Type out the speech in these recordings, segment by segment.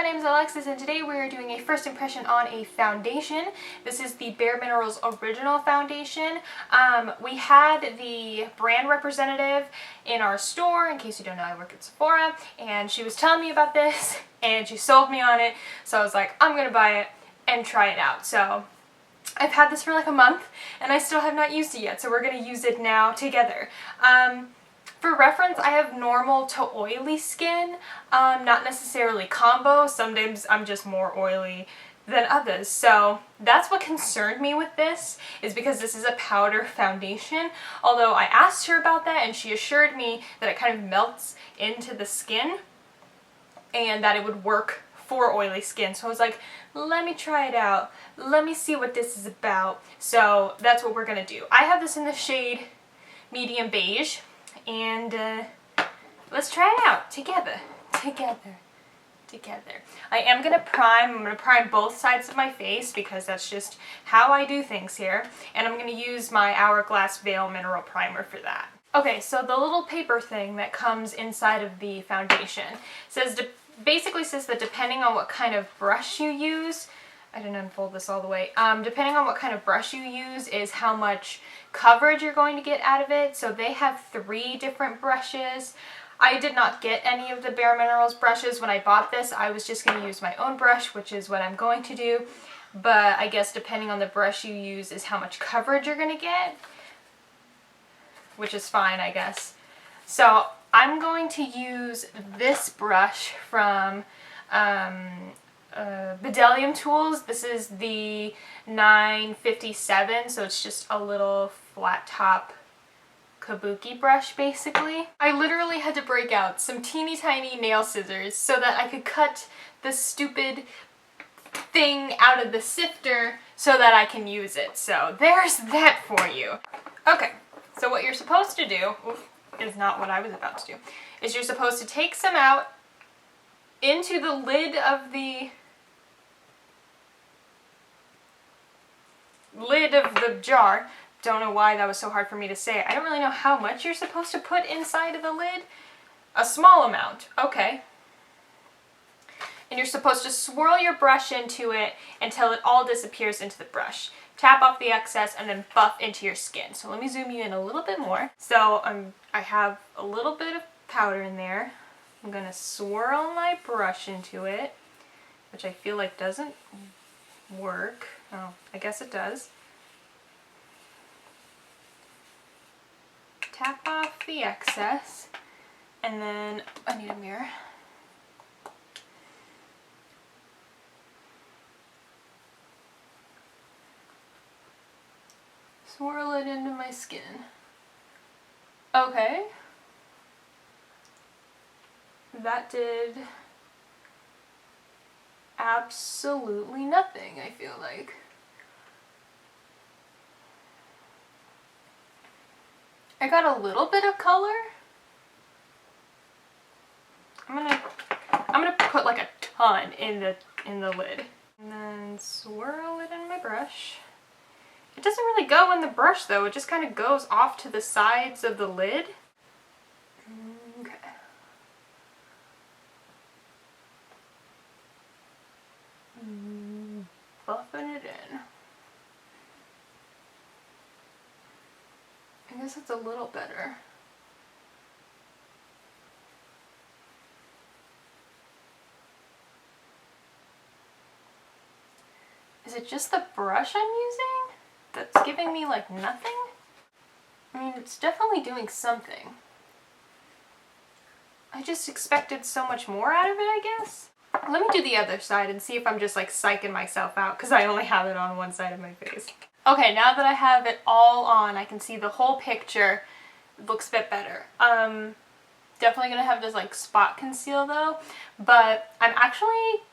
my name is Alexis and today we are doing a first impression on a foundation. This is the BareMinerals Original Foundation. We had the brand representative in our store. In case you don't know, I work at Sephora, and she was telling me about this and she sold me on it, so I was like, I'm gonna buy it and try it out. So I've had this for like a month and I still have not used it yet, so we're gonna use it now together. For reference, I have normal to oily skin, not necessarily combo. Sometimes I'm just more oily than others. So that's what concerned me with this, is because this is a powder foundation. Although I asked her about that and she assured me that it kind of melts into the skin and that it would work for oily skin. So I was like, let me try it out. Let me see what this is about. So that's what we're gonna do. I have this in the shade medium beige. And let's try it out together. I am going to prime. I'm going to prime both sides of my face because that's just how I do things here. And I'm going to use my Hourglass Veil Mineral Primer for that. Okay, so the little paper thing that comes inside of the foundation basically says that depending on what kind of brush you use, I didn't unfold this all the way. Depending on what kind of brush you use is how much coverage you're going to get out of it. So they have 3 different brushes. I did not get any of the BareMinerals brushes when I bought this. I was just going to use my own brush, which is what I'm going to do. But I guess depending on the brush you use is how much coverage you're going to get, which is fine, I guess. So I'm going to use this brush from Bdellium Tools. This is the 957, so it's just a little flat top kabuki brush basically. I literally had to break out some teeny tiny nail scissors so that I could cut the stupid thing out of the sifter so that I can use it. So there's that for you. Okay, so what you're supposed to do, is not what I was about to do, is you're supposed to take some out into the lid of the jar. Don't know why that was so hard for me to say. I don't really know how much you're supposed to put inside of the lid. A small amount, okay. And you're supposed to swirl your brush into it until it all disappears into the brush. Tap off the excess and then buff into your skin. So let me zoom you in a little bit more. So I have a little bit of powder in there. I'm gonna swirl my brush into it, which I feel like doesn't work. Oh, I guess it does. Tap off the excess, and then I need a mirror. Swirl it into my skin. Okay. That did absolutely nothing, I feel like. I got a little bit of color. I'm gonna put like a ton in the lid. And then swirl it in my brush. It doesn't really go in the brush though, it just kind of goes off to the sides of the lid. Okay. Buffing it in. I guess it's a little better. Is it just the brush I'm using that's giving me like nothing? I mean, it's definitely doing something. I just expected so much more out of it, I guess. Let me do the other side and see if I'm just like psyching myself out because I only have it on one side of my face. Okay, now that I have it all on, I can see the whole picture. It looks a bit better. Definitely gonna have this like spot conceal though, but I'm actually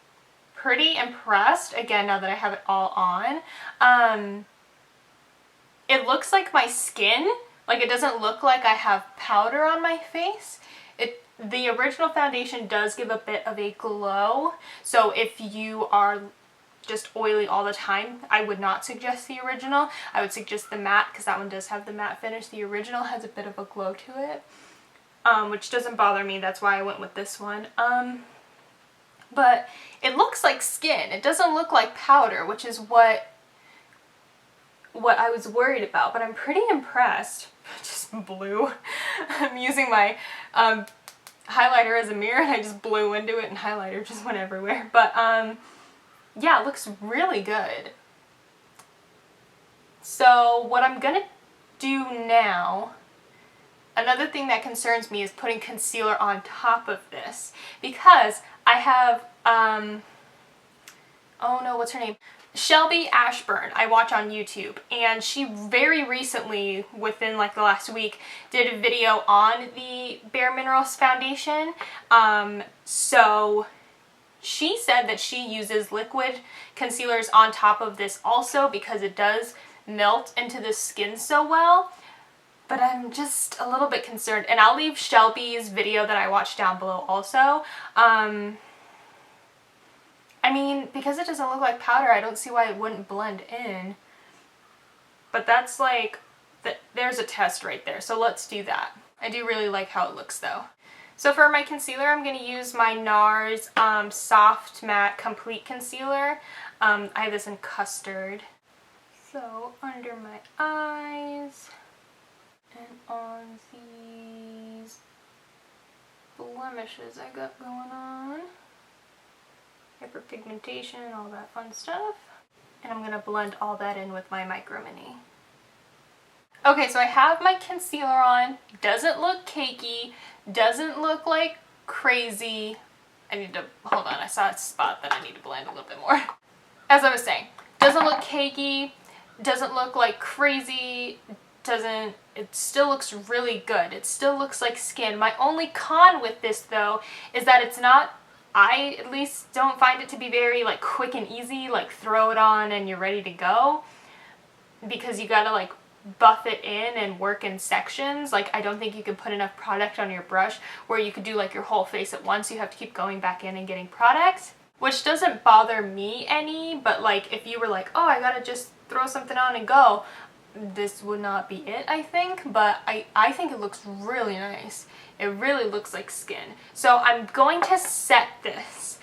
pretty impressed, again, now that I have it all on. It looks like my skin, like it doesn't look like I have powder on my face. The original foundation does give a bit of a glow, so if you are just oily all the time, I would not suggest the original. I would suggest the matte because that one does have the matte finish. The original has a bit of a glow to it, which doesn't bother me. That's why I went with this one. But but it looks like skin. It doesn't look like powder, which is what I was worried about, but I'm pretty impressed. Just blew. I'm using my highlighter as a mirror and I just blew into it and highlighter just went everywhere. But yeah, it looks really good. So what I'm gonna do now, another thing that concerns me is putting concealer on top of this, because I have, oh no, what's her name? Shelby Ashburn, I watch on YouTube, and she very recently, within like the last week, did a video on the BareMinerals foundation. So she said that she uses liquid concealers on top of this also because it does melt into the skin so well. But I'm just a little bit concerned, and I'll leave Shelby's video that I watched down below also. I mean, because it doesn't look like powder, I don't see why it wouldn't blend in. But that's like, there's a test right there, so let's do that. I do really like how it looks though. So for my concealer, I'm going to use my NARS Soft Matte Complete Concealer. I have this in Custard. So under my eyes and on these blemishes I got going on. Hyperpigmentation, all that fun stuff. And I'm going to blend all that in with my Micro Mini. Okay, so I have my concealer on. Doesn't look cakey. Doesn't look like crazy. I need to, hold on, I saw a spot that I need to blend a little bit more. As I was saying, doesn't look cakey. Doesn't look like crazy. It still looks really good. It still looks like skin. My only con with this though is that it's not, I at least don't find it to be very like quick and easy, like throw it on and you're ready to go, because you gotta like buff it in and work in sections. Like I don't think you can put enough product on your brush where you could do like your whole face at once. You have to keep going back in and getting product, which doesn't bother me any, but like if you were like, oh, I gotta just throw something on and go, this would not be it, I think. But I think it looks really nice. It really looks like skin. So I'm going to set this.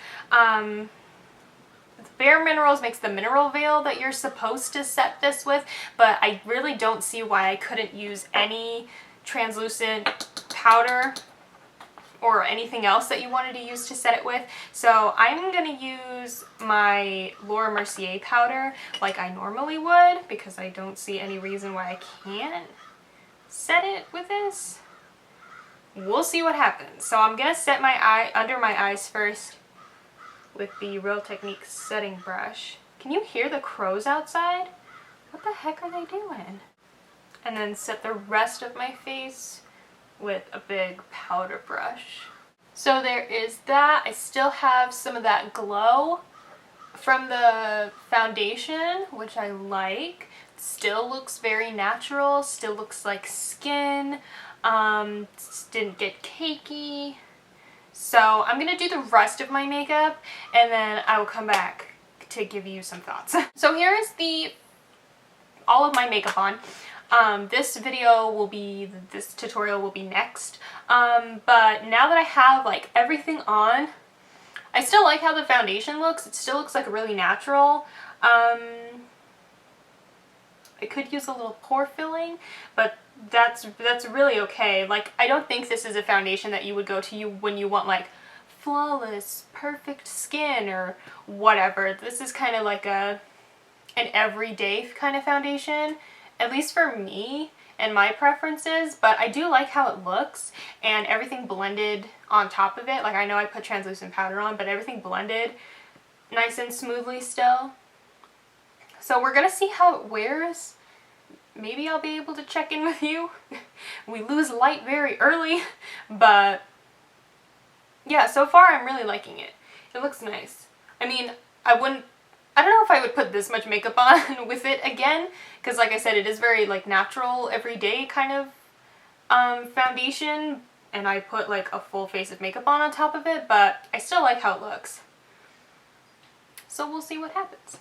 BareMinerals makes the mineral veil that you're supposed to set this with, but I really don't see why I couldn't use any translucent powder or anything else that you wanted to use to set it with. So I'm going to use my Laura Mercier powder like I normally would, because I don't see any reason why I can't set it with this. We'll see what happens. So I'm going to set my eye under my eyes first with the Real Technique setting brush. Can you hear the crows outside? What the heck are they doing? And then set the rest of my face with a big powder brush. So there is that. I still have some of that glow from the foundation, which I like. Still looks very natural, still looks like skin. Didn't get cakey. So I'm gonna do the rest of my makeup and then I will come back to give you some thoughts. So here is all of my makeup on. This tutorial will be next. But now that I have like everything on, I still like how the foundation looks. It still looks like really natural. I could use a little pore filling, but that's really okay. Like, I don't think this is a foundation that you would go to when you want like flawless, perfect skin or whatever. This is kind of like an everyday kind of foundation, at least for me and my preferences, but I do like how it looks and everything blended on top of it. Like, I know I put translucent powder on, but everything blended nice and smoothly still. So we're gonna see how it wears. Maybe I'll be able to check in with you. We lose light very early, but yeah, so far I'm really liking it. It looks nice. I mean, I don't know if I would put this much makeup on with it again, because like I said, it is very like natural, everyday kind of foundation, and I put like a full face of makeup on top of it, but I still like how it looks. So we'll see what happens.